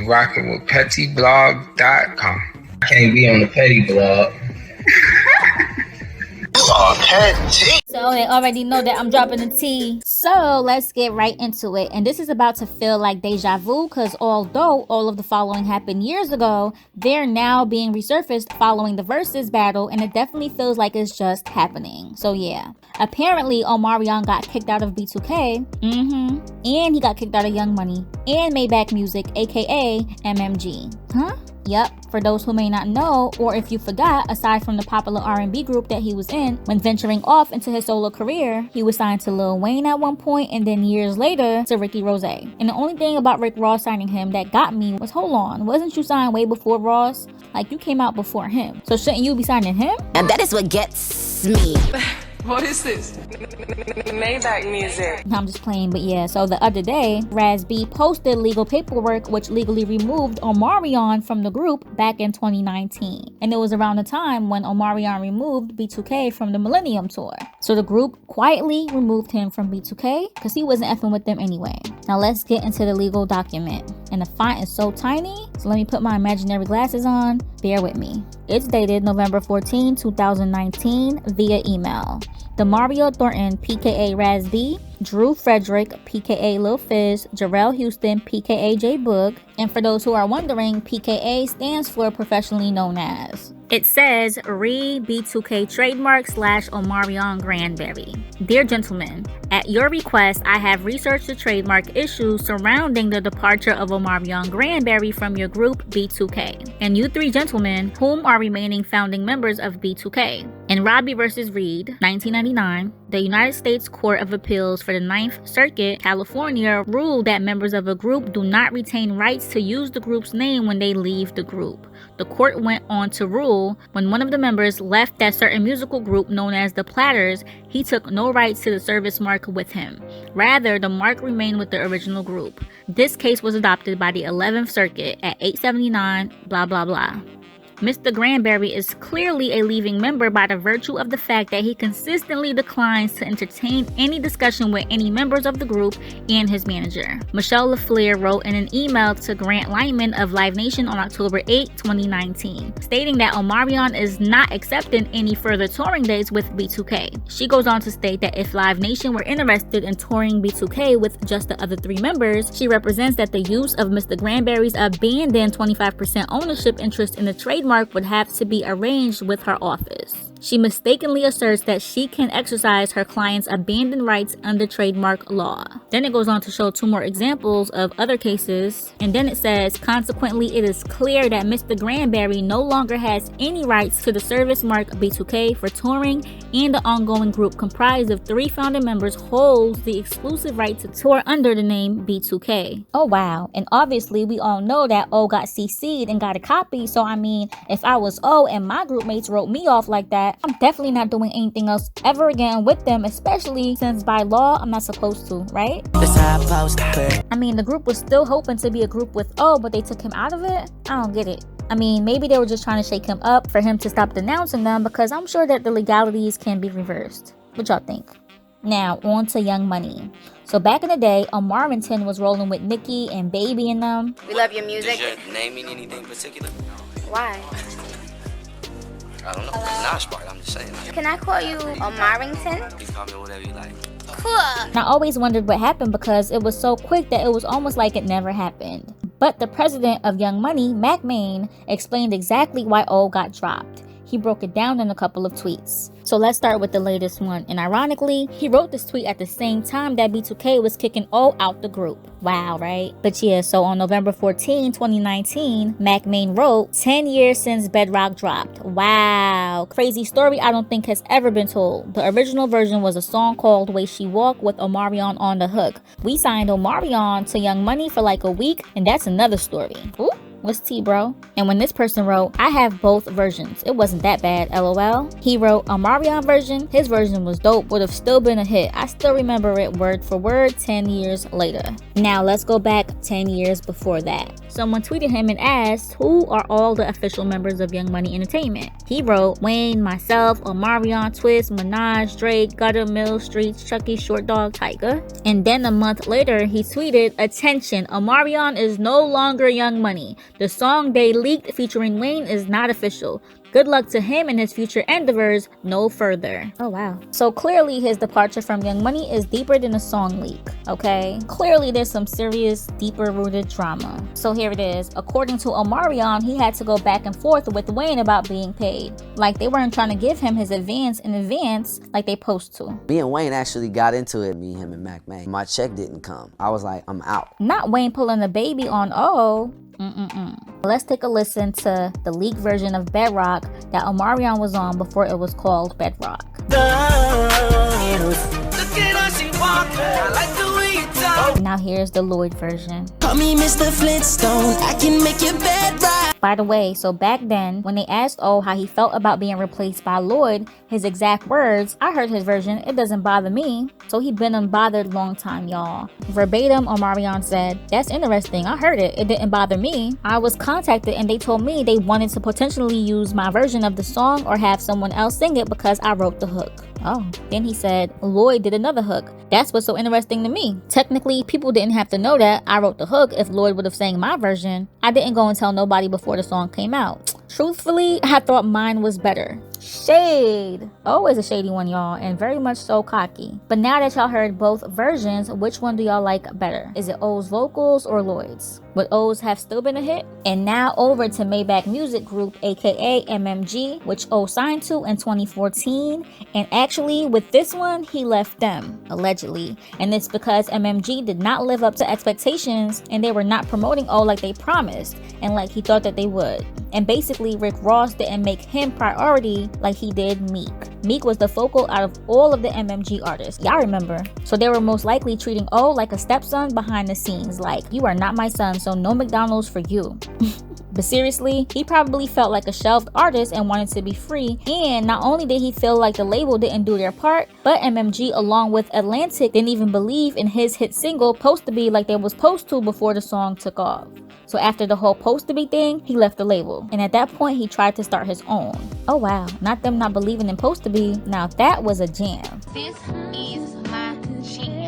Rocking with pettyblog.com. I can't be on the petty blog. So they already know that I'm dropping the tea. So let's get right into it. And this is about to feel like deja vu, because although all of the following happened years ago, they're now being resurfaced following the Versus battle, and it definitely feels like it's just happening. So yeah. Apparently, Omarion got kicked out of B2K. And he got kicked out of Young Money and Maybach Music, aka MMG. Huh? Yep, for those who may not know, or if you forgot, aside from the popular R&B group that he was in, when venturing off into his solo career, he was signed to Lil Wayne at one point, and then years later to Ricky Rose. And the only thing about Rick Ross signing him that got me was, hold on, wasn't you signed way before Ross? Like, you came out before him, so shouldn't you be signing him? And that is what gets me. What is this? Maybach music. I'm just playing, but yeah. So the other day, Raz B posted legal paperwork which legally removed Omarion from the group back in 2019. And it was around the time when Omarion removed B2K from the Millennium Tour. So the group quietly removed him from B2K because he wasn't effing with them anyway. Now let's get into the legal document. And the font is so tiny, so let me put my imaginary glasses on. Bear with me. It's dated November 14, 2019 via email. Demario Thornton, PKA Raz B, Drew Frederick, PKA Lil Fizz, Jarrell Houston, PKA J Boog, and for those who are wondering, PKA stands for professionally known as. It says re B2K trademark / Omarion Grandberry. Dear gentlemen, at your request, I have researched the trademark issues surrounding the departure of Omarion Grandberry from your group B2K, and you three gentlemen, whom are remaining founding members of B2K. In Robbie vs. Reed, 1999, the United States Court of Appeals for the Ninth Circuit, California, ruled that members of a group do not retain rights to use the group's name when they leave the group. The court went on to rule when one of the members left that certain musical group known as the Platters, he took no rights to the service mark with him. Rather, the mark remained with the original group. This case was adopted by the 11th Circuit at 879 blah blah blah. Mr. Grandberry is clearly a leaving member by the virtue of the fact that he consistently declines to entertain any discussion with any members of the group and his manager. Michelle LaFleur wrote in an email to Grant Lyman of Live Nation on October 8, 2019, stating that Omarion is not accepting any further touring dates with B2K. She goes on to state that if Live Nation were interested in touring B2K with just the other three members, she represents that the use of Mr. Grandberry's abandoned 25% ownership interest in the trademark would have to be arranged with her office. She mistakenly asserts that she can exercise her client's abandoned rights under trademark law. Then it goes on to show two more examples of other cases, and then it says, consequently, it is clear that Mr. Grandberry no longer has any rights to the service mark B2K for touring, and the ongoing group comprised of three founding members holds the exclusive right to tour under the name B2K. Oh wow, and obviously we all know that O got CC'd and got a copy, so I mean, if I was O and my group mates wrote me off like that, I'm definitely not doing anything else ever again with them, especially since by law I'm not supposed to, right? I mean, the group was still hoping to be a group with O, but they took him out of it? I don't get it. I mean, maybe they were just trying to shake him up for him to stop denouncing them, because I'm sure that the legalities can be reversed. What y'all think? Now, on to Young Money. So back in the day, Omarion was rolling with Nicki and Baby and them. We love your music. Does your name mean anything particular? Why? I don't know. Nosh part, I'm just saying. Like, Can I call you Omarion? you call me whatever you like. Cool. And I always wondered what happened because it was so quick that it was almost like it never happened. But the president of Young Money, Mack, Maine, explained exactly why O got dropped. He broke it down in a couple of tweets. So let's start with the latest one. And ironically, he wrote this tweet at the same time that B2K was kicking O out the group. Wow, right? But yeah, so on November 14, 2019, Mack Maine wrote, 10 years since Bedrock dropped. Wow. Crazy story I don't think has ever been told. The original version was a song called Way She Walk with Omarion on the hook. We signed Omarion to Young Money for like a week, and that's another story. Ooh. What's tea, bro? And when this person wrote, I have both versions. It wasn't that bad, lol. He wrote, Omarion version, his version was dope, would have still been a hit. I still remember it word for word 10 years later. Now let's go back 10 years before that. someone tweeted him and asked who are all the official members of Young Money Entertainment. He wrote Wayne, myself, Omarion, Twist, Minaj, Drake, Gutter, Mill Streets, Chucky, Short Dog, Tyga. And then a month later, he tweeted, attention, Omarion is no longer Young Money. The song they leaked featuring Wayne is not official. Good luck to him and his future endeavors, no further. Oh wow. So clearly his departure from Young Money is deeper than a song leak, okay? Clearly there's some serious, deeper rooted drama. So here it is. According to Omarion, he had to go back and forth with Wayne about being paid. Like they weren't trying to give him his advance in advance like they supposed to. Me and Wayne actually got into it, me, him, and Mack. My check didn't come. I was like, I'm out. Not Wayne pulling the baby on O. Let's take a listen to the leaked version of Bedrock that Omarion was on before it was called Bedrock. Now here's the Lloyd version. Call me Mr. Flintstone, I can make your bed right. By the way, so back then, when they asked O how he felt about being replaced by Lloyd, his exact words, I heard his version, it doesn't bother me. So he been unbothered long time, y'all. Verbatim, Omarion said, that's interesting, I heard it, it didn't bother me. I was contacted and they told me they wanted to potentially use my version of the song or have someone else sing it because I wrote the hook. Oh, then he said, Lloyd did another hook. That's what's so interesting to me. Technically, people didn't have to know that I wrote the hook if Lloyd would have sang my version. I didn't go and tell nobody before the song came out. Truthfully, I thought mine was better. Shade. Always a shady one, y'all, and very much so cocky. But now that y'all heard both versions, which one do y'all like better? Is it O's vocals or Lloyd's? Would O's have still been a hit? And now over to Maybach Music Group, aka MMG, which O signed to in 2014. And actually, with this one, he left them, allegedly. And it's because MMG did not live up to expectations and they were not promoting O like they promised and like he thought that they would. And basically, Rick Ross didn't make him priority like he did Meek. Meek was the focal out of all of the MMG artists. Y'all remember. So they were most likely treating O like a stepson behind the scenes. Like, you are not my son, so no McDonald's for you. But seriously, he probably felt like a shelved artist and wanted to be free. And not only did he feel like the label didn't do their part, but MMG along with Atlantic didn't even believe in his hit single Supposed to Be like they was supposed to before the song took off. So after the whole Supposed to Be thing, he left the label. And at that point, he tried to start his own. Oh wow, not them not believing in Supposed to Be. Now that was a jam. This is my jam.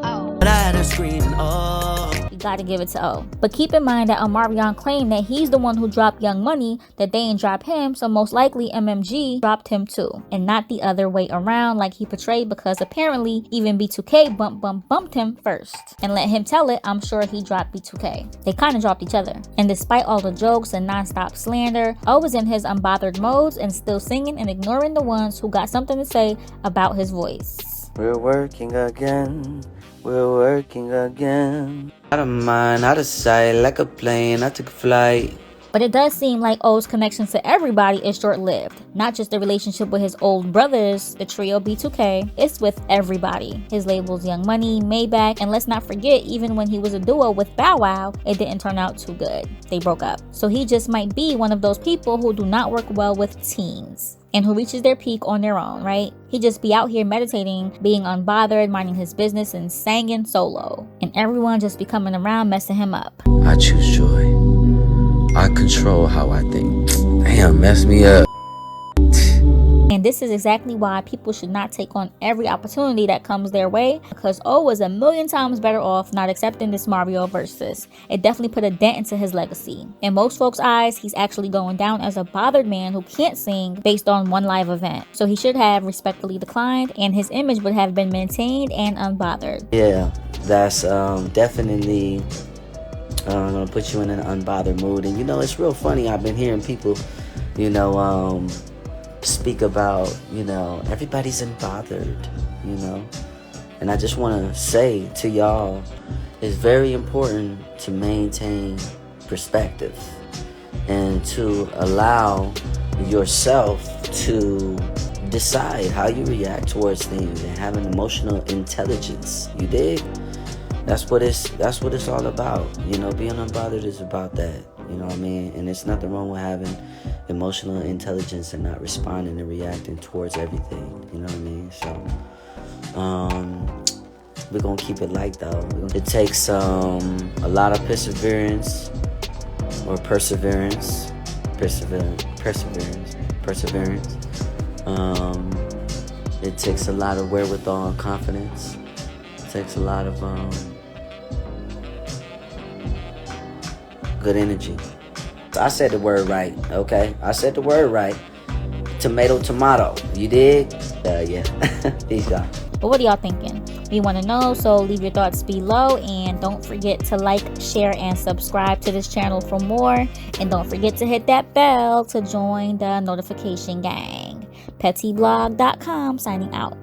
Oh. But I had her screaming, oh. You gotta give it to O. But keep in mind that Omarion claimed that he's the one who dropped Young Money, that they ain't drop him, so most likely MMG dropped him too. And not the other way around like he portrayed, because apparently even B2K bumped him first. And let him tell it, I'm sure he dropped B2K. They kinda dropped each other. And despite all the jokes and non-stop slander, O was in his unbothered modes and still singing and ignoring the ones who got something to say about his voice. We're working again. We're working again. Out of mind, out of sight, like a plane, I took a flight. But it does seem like O's connection to everybody is short-lived. Not just the relationship with his old brothers, the trio B2K, it's with everybody. His labels Young Money, Maybach, and let's not forget, even when he was a duo with Bow Wow, it didn't turn out too good. They broke up. So he just might be one of those people who do not work well with teens and who reaches their peak on their own, right? He just be out here meditating, being unbothered, minding his business, and singing solo. And everyone just be coming around messing him up. I choose joy. I control how I think. Damn, mess me up. And this is exactly why people should not take on every opportunity that comes their way, because O was a million times better off not accepting this Mario versus. It definitely put a dent into his legacy. In most folks' eyes, he's actually going down as a bothered man who can't sing based on one live event. So he should have respectfully declined, and his image would have been maintained and unbothered. Yeah, that's definitely gonna put you in an unbothered mood. And you know, it's real funny. I've been hearing people, you know, speak about, you know, everybody's unbothered, you know. And I just want to say to y'all, it's very important to maintain perspective and to allow yourself to decide how you react towards things and have an emotional intelligence. You dig? That's what it's all about. You know, being unbothered is about that. You know what I mean? And it's nothing wrong with having emotional intelligence and not responding and reacting towards everything. You know what I mean? So, We're gonna keep it light though. It takes a lot of perseverance. It takes a lot of wherewithal and confidence. It takes a lot of good energy. I said the word right, okay? I said the word right. Tomato, tomato. You dig? Yeah. Peace out. But what are y'all thinking? We want to know, so leave your thoughts below, and don't forget to like, share, and subscribe to this channel for more. And don't forget to hit that bell to join the notification gang. PettyBlog.com signing out.